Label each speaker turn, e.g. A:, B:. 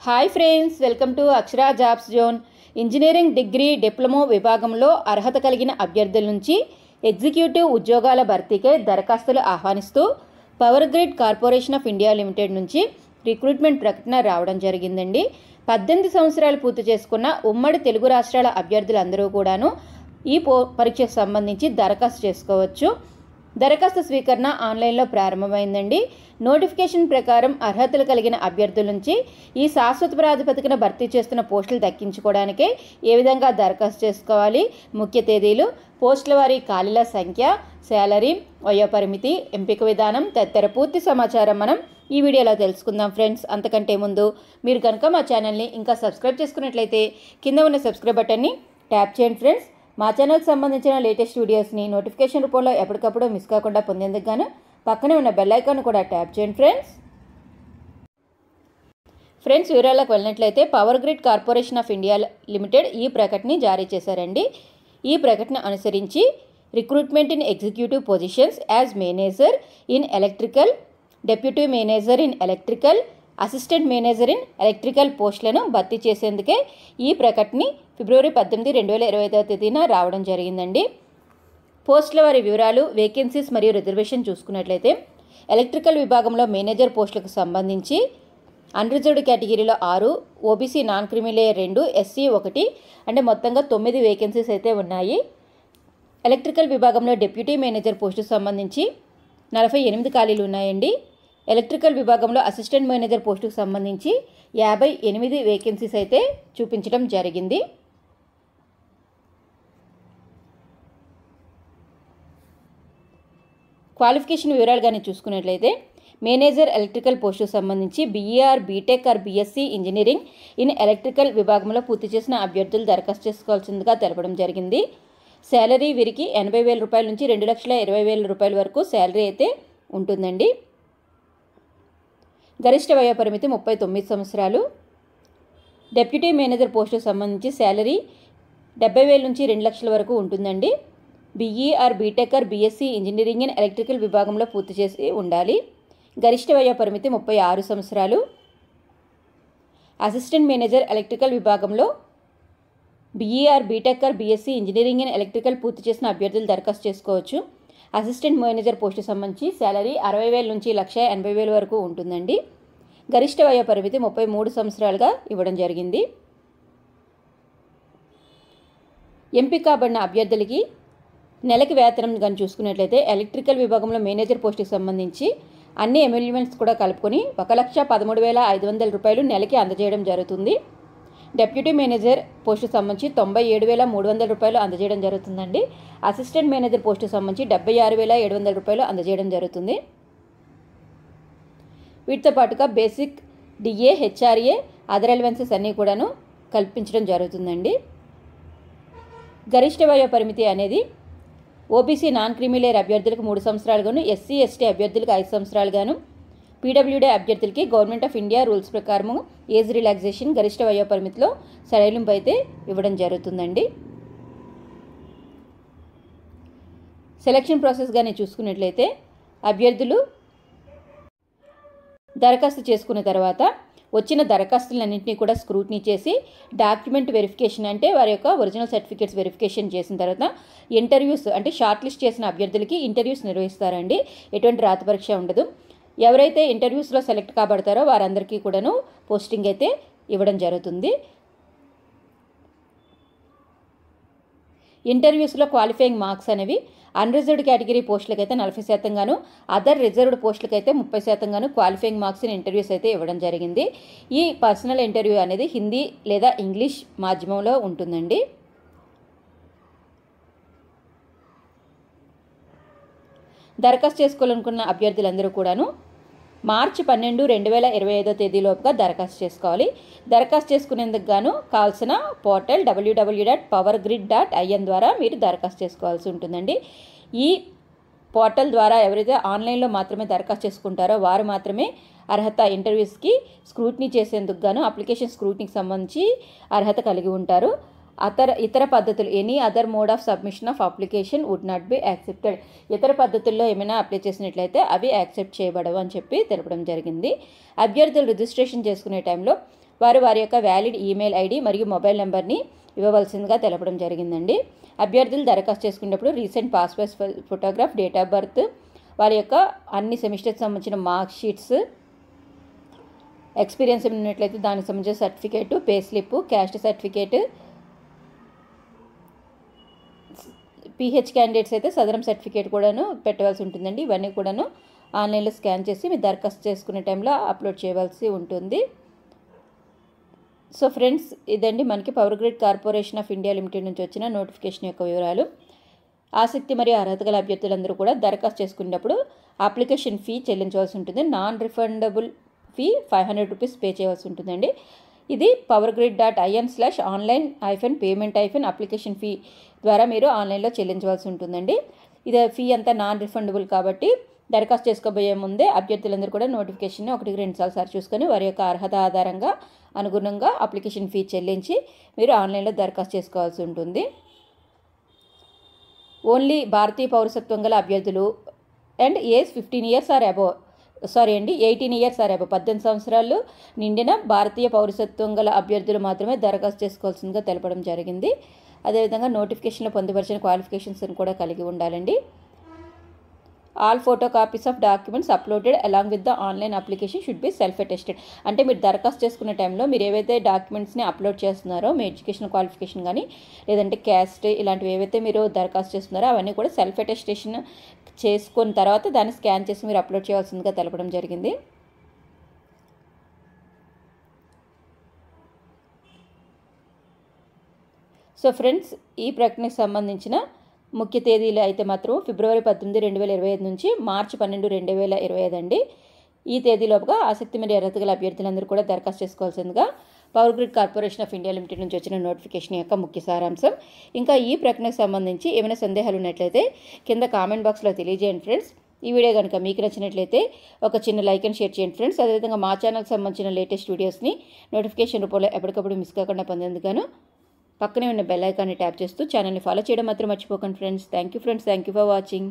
A: Hi friends, welcome to Akshara jobs zone. Engineering degree diploma విభాగంలో అర్హత కలిగిన అభ్యర్థుల నుంచి ఎగ్జిక్యూటివ్ ఉద్యోగాల భర్తీకే దరఖాస్తులు ఆహ్వానిస్తూ power grid corporation of India limited నుంచి రిక్రూట్మెంట్ ప్రకటన రావడం జరిగిందండి. 18 సంవత్సరాలు పూర్తి చేసుకున్న ఉమ్మడి తెలుగు రాష్ట్రాల అభ్యర్థులందరూ కూడాను ఈ పరీక్షకు సంబంధించి దరఖాస్తు చేసుకోవచ్చు. దరఖాస్తు స్వీకరణ ఆన్లైన్లో ప్రారంభమైందండి. నోటిఫికేషన్ ప్రకారం అర్హతలు కలిగిన అభ్యర్థుల నుంచి ఈ శాశ్వత ప్రాతిపదికన భర్తీ చేస్తున్న పోస్టులు దక్కించుకోవడానికే ఏ విధంగా దరఖాస్తు చేసుకోవాలి, ముఖ్య తేదీలు, పోస్టుల వారి ఖాళీల సంఖ్య, శాలరీ, వయోపరిమితి, ఎంపిక విధానం తదితర పూర్తి సమాచారం మనం ఈ వీడియోలో తెలుసుకుందాం ఫ్రెండ్స్. అంతకంటే ముందు మీరు కనుక మా ఛానల్ని ఇంకా సబ్స్క్రైబ్ చేసుకున్నట్లయితే కింద ఉన్న సబ్స్క్రైబ్ బటన్ని ట్యాప్ చేయండి ఫ్రెండ్స్. మా ఛానల్కి సంబంధించిన లేటెస్ట్ వీడియోస్ని నోటిఫికేషన్ రూపంలో ఎప్పటికప్పుడు మిస్ కాకుండా పొందేందుకు గాను పక్కనే ఉన్న బెల్ ఐకాన్ కూడా ట్యాప్ చేయండి ఫ్రెండ్స్. వివరాలకు వెళ్ళినట్లయితే power grid corporation of India limited ఈ ప్రకటనని జారీ చేశారండి. ఈ ప్రకటన అనుసరించి recruitment in executive positions as manager in electrical, deputy manager in electrical, assistant manager in electrical పోస్టులను భర్తీ చేసేందుకే ఈ ప్రకటన ఫిబ్రవరి 18, 2025 తేదీన రావడం జరిగిందండి. పోస్టుల వారి వివరాలు, వేకెన్సీస్ మరియు రిజర్వేషన్ చూసుకున్నట్లయితే ఎలక్ట్రికల్ విభాగంలో మేనేజర్ పోస్టులకు సంబంధించి అన్రిజర్వ్డ్ కేటగిరీలో 6, ఓబీసీ నాన్ క్రిమిలేయర్ 2, ఎస్సీ 1 అంటే మొత్తంగా 9 వేకెన్సీస్ అయితే ఉన్నాయి. ఎలక్ట్రికల్ విభాగంలో డిప్యూటీ మేనేజర్ పోస్టుకు సంబంధించి 48 ఖాళీలు ఉన్నాయండి. ఎలక్ట్రికల్ విభాగంలో అసిస్టెంట్ మేనేజర్ పోస్టుకు సంబంధించి 58 వేకెన్సీస్ అయితే చూపించడం జరిగింది. క్వాలిఫికేషన్ వివరాలు కానీ చూసుకున్నట్లయితే మేనేజర్ ఎలక్ట్రికల్ పోస్టుకు సంబంధించి BE or, BTech or BSc engineering in electrical విభాగంలో పూర్తి చేసిన అభ్యర్థులు దరఖాస్తు చేసుకోవాల్సిందిగా తెలపడం జరిగింది. శాలరీ వీరికి 80,000 రూపాయల నుంచి 2,20,000 రూపాయల వరకు శాలరీ అయితే ఉంటుందండి. గరిష్ట వయోపరిమితి 39 సంవత్సరాలు. డెప్యూటీ మేనేజర్ పోస్టుకు సంబంధించి శాలరీ 70,000 నుంచి 2 లక్షల వరకు ఉంటుందండి. BE or, BTech or BSc engineering in electrical విభాగంలో పూర్తి చేసి ఉండాలి. గరిష్ట వయోపరిమితి 36 సంవత్సరాలు. అసిస్టెంట్ మేనేజర్ ఎలక్ట్రికల్ విభాగంలో BE or, BTech or BSc engineering in electrical పూర్తి చేసిన అభ్యర్థులు దరఖాస్తు చేసుకోవచ్చు. అసిస్టెంట్ మేనేజర్ పోస్టుకు సంబంధించి శాలరీ 60,000 నుంచి 1,80,000 వరకు ఉంటుందండి. గరిష్ట వయోపరిమితి 33 సంవత్సరాలుగా ఇవ్వడం జరిగింది. ఎంపిక కాబడిన అభ్యర్థులకి నెలకి వేతనం కానీ చూసుకున్నట్లయితే ఎలక్ట్రికల్ విభాగంలో మేనేజర్ పోస్టుకు సంబంధించి అన్ని ఎమ్యూల్మెంట్స్ కూడా కలుపుకొని 1,13,500 రూపాయలు నెలకి అందజేయడం జరుగుతుంది. డెప్యూటీ మేనేజర్ పోస్టుకు సంబంధించి 97,300 రూపాయలు అందజేయడం జరుగుతుందండి. అసిస్టెంట్ మేనేజర్ పోస్టుకు సంబంధించి 76,700 రూపాయలు అందజేయడం జరుగుతుంది. వీటితో పాటుగా basic, DA, HRA, other allowances అన్నీ కూడాను కల్పించడం జరుగుతుందండి. గరిష్ట వయో పరిమితి అనేది ఓబీసీ నాన్ క్రిమిలేయర్ అభ్యర్థులకు 3 సంవత్సరాలుగాను, ఎస్సీ ఎస్టీ అభ్యర్థులకు 5 సంవత్సరాలుగాను, పీడబ్ల్యూడీ అభ్యర్థులకి గవర్నమెంట్ ఆఫ్ ఇండియా రూల్స్ ప్రకారము ఏజ్ రిలాక్సేషన్ గరిష్ట వయోపరిమితిలో సడలింపు అయితే ఇవ్వడం జరుగుతుందండి. సెలక్షన్ ప్రాసెస్ కానీ చూసుకున్నట్లయితే అభ్యర్థులు దరఖాస్తు చేసుకున్న తర్వాత వచ్చిన దరఖాస్తులన్నింటినీ కూడా స్క్రూటినీ చేసి డాక్యుమెంట్ వెరిఫికేషన్ అంటే వారి యొక్క ఒరిజినల్ సర్టిఫికేట్స్ వెరిఫికేషన్ చేసిన తర్వాత ఇంటర్వ్యూస్ అంటే షార్ట్ లిస్ట్ చేసిన అభ్యర్థులకి ఇంటర్వ్యూస్ నిర్వహిస్తారండి. ఎటువంటి రాత పరీక్ష ఉండదు. ఎవరైతే ఇంటర్వ్యూస్లో సెలెక్ట్ కాబడతారో వారందరికీ కూడాను పోస్టింగ్ అయితే ఇవ్వడం జరుగుతుంది. ఇంటర్వ్యూస్లో క్వాలిఫైయింగ్ మార్క్స్ అనేవి అన్రిజర్వ్డ్ కేటగిరీ పోస్టులకైతే 40% గాను, అదర్ రిజర్వ్డ్ పోస్టులకైతే 30% గాను క్వాలిఫైయింగ్ మార్క్స్ ఇంటర్వ్యూస్ అయితే ఇవ్వడం జరిగింది. ఈ పర్సనల్ ఇంటర్వ్యూ అనేది హిందీ లేదా ఇంగ్లీష్ మాధ్యమంలో ఉంటుందండి. దరఖాస్తు చేసుకోవాలనుకున్న అభ్యర్థులందరూ కూడాను మార్చి 12, 2025 తేదీలోపుగా దరఖాస్తు చేసుకోవాలి. దరఖాస్తు చేసుకునేందుకు గాను కావాల్సిన పోర్టల్ www.powergrid.in ద్వారా మీరు దరఖాస్తు చేసుకోవాల్సి ఉంటుందండి. ఈ పోర్టల్ ద్వారా ఎవరైతే ఆన్లైన్లో మాత్రమే దరఖాస్తు చేసుకుంటారో వారు మాత్రమే అర్హత ఇంటర్వ్యూస్కి స్క్రూటినీ చేసేందుకు గాను అప్లికేషన్ స్క్రూటినీకి సంబంధించి అర్హత కలిగి ఉంటారు. ఇతర పద్ధతులు any other mode of submission of application would not be accepted. ఇతర పద్ధతుల్లో ఏమైనా అప్లై చేసినట్లయితే అవి యాక్సెప్ట్ చేయబడవు అని చెప్పి తెలపడం జరిగింది. అభ్యర్థులు రిజిస్ట్రేషన్ చేసుకునే టైంలో వారు వారి యొక్క వ్యాలిడ్ ఈమెయిల్ ఐడి మరియు మొబైల్ నెంబర్ని ఇవ్వవలసిందిగా తెలపడం జరిగిందండి. అభ్యర్థులు దరఖాస్తు చేసుకునేటప్పుడు recent passport photograph, date of birth, వారి యొక్క అన్ని సెమిస్టర్కి సంబంధించిన మార్క్ షీట్స్, ఎక్స్పీరియన్స్ ఉన్నట్లయితే దానికి సంబంధించిన certificate, pay slip, caste certificate, pH candidates అయితే సదరం సర్టిఫికేట్ కూడాను పెట్టవలసి ఉంటుందండి. ఇవన్నీ కూడాను ఆన్లైన్లో స్కాన్ చేసి మీరు దరఖాస్తు చేసుకునే టైంలో అప్లోడ్ చేయవలసి ఉంటుంది. సో ఫ్రెండ్స్, ఇదండి మనకి power grid corporation of India limited నుంచి వచ్చిన నోటిఫికేషన్ యొక్క వివరాలు. ఆసక్తి మరియు అర్హత గల అభ్యర్థులందరూ కూడా దరఖాస్తు చేసుకునేటప్పుడు అప్లికేషన్ ఫీ చెల్లించవలసి ఉంటుంది. Non refundable fee 500 rupees pay చేయవలసి ఉంటుందండి. ఇది powergrid.in/online-payment-application ఫీ ద్వారా మీరు ఆన్లైన్లో చెల్లించవలసి ఉంటుందండి. ఇది ఫీ అంతా నాన్ రిఫండబుల్ కాబట్టి దరఖాస్తు చేసుకోబోయే ముందే అభ్యర్థులందరూ కూడా నోటిఫికేషన్ 1-2 సార్లు చూసుకొని వారి యొక్క అర్హత ఆధారంగా అనుగుణంగా అప్లికేషన్ ఫీ చెల్లించి మీరు ఆన్లైన్లో దరఖాస్తు చేసుకోవాల్సి ఉంటుంది. ఓన్లీ భారతీయ పౌరసత్వం గల అభ్యర్థులు and age 18 years or above 18 years or above 18 సంవత్సరాలు నిండిన భారతీయ పౌరసత్వం గల అభ్యర్థులు మాత్రమే దరఖాస్తు చేసుకోవాల్సిందిగా తెలపడం జరిగింది. అదేవిధంగా నోటిఫికేషన్లో పొందుపరిచిన క్వాలిఫికేషన్స్ని కూడా కలిగి ఉండాలండి. All photo copies of documents uploaded along with the online application should be self attested. అంటే మీరు దరఖాస్తు చేసుకునే టైంలో మీరు ఏవైతే డాక్యుమెంట్స్ని అప్లోడ్ చేస్తున్నారో, మీ ఎడ్యుకేషన్ క్వాలిఫికేషన్ కానీ లేదంటే క్యాస్ట్ ఇలాంటివి ఏవైతే మీరు దరఖాస్తు చేస్తున్నారో అవన్నీ కూడా సెల్ఫ్ అటెస్టేషన్ చేసుకున్న తర్వాత దాన్ని స్కాన్ చేసి మీరు అప్లోడ్ చేయాల్సిందిగా తెలపడం జరిగింది. సో ఫ్రెండ్స్, ఈ ప్రకటనకు సంబంధించిన ముఖ్య తేదీలు అయితే మాత్రం ఫిబ్రవరి 18, 2025 నుంచి మార్చి 12, 2025 అండి. ఈ తేదీలోపుగా ఆసక్తి మరియు అర్హత గల అభ్యర్థులందరూ కూడా దరఖాస్తు చేసుకోవాల్సిందిగా power grid corporation of India limited నుంచి వచ్చిన నోటిఫికేషన్ యొక్క ముఖ్య సారాంశం. ఇంకా ఈ ప్రకటనకు సంబంధించి ఏమైనా సందేహాలు ఉన్నట్లయితే కింద కామెంట్ బాక్స్లో తెలియజేయండి ఫ్రెండ్స్. ఈ వీడియో కనుక మీకు నచ్చినట్లయితే ఒక చిన్న లైక్ అండ్ షేర్ చేయండి ఫ్రెండ్స్. అదేవిధంగా మా ఛానల్కి సంబంధించిన లేటెస్ట్ వీడియోస్ని నోటిఫికేషన్ రూపంలో ఎప్పటికప్పుడు మిస్ కాకుండా పొందేందుకు పక్కనే ఉన్న బెల్ ఐకాన్ని ట్యాప్ చేస్తూ ఛానల్ని ఫాలో చేయడం మాత్రం మర్చిపోకండి friends. Thank you for watching.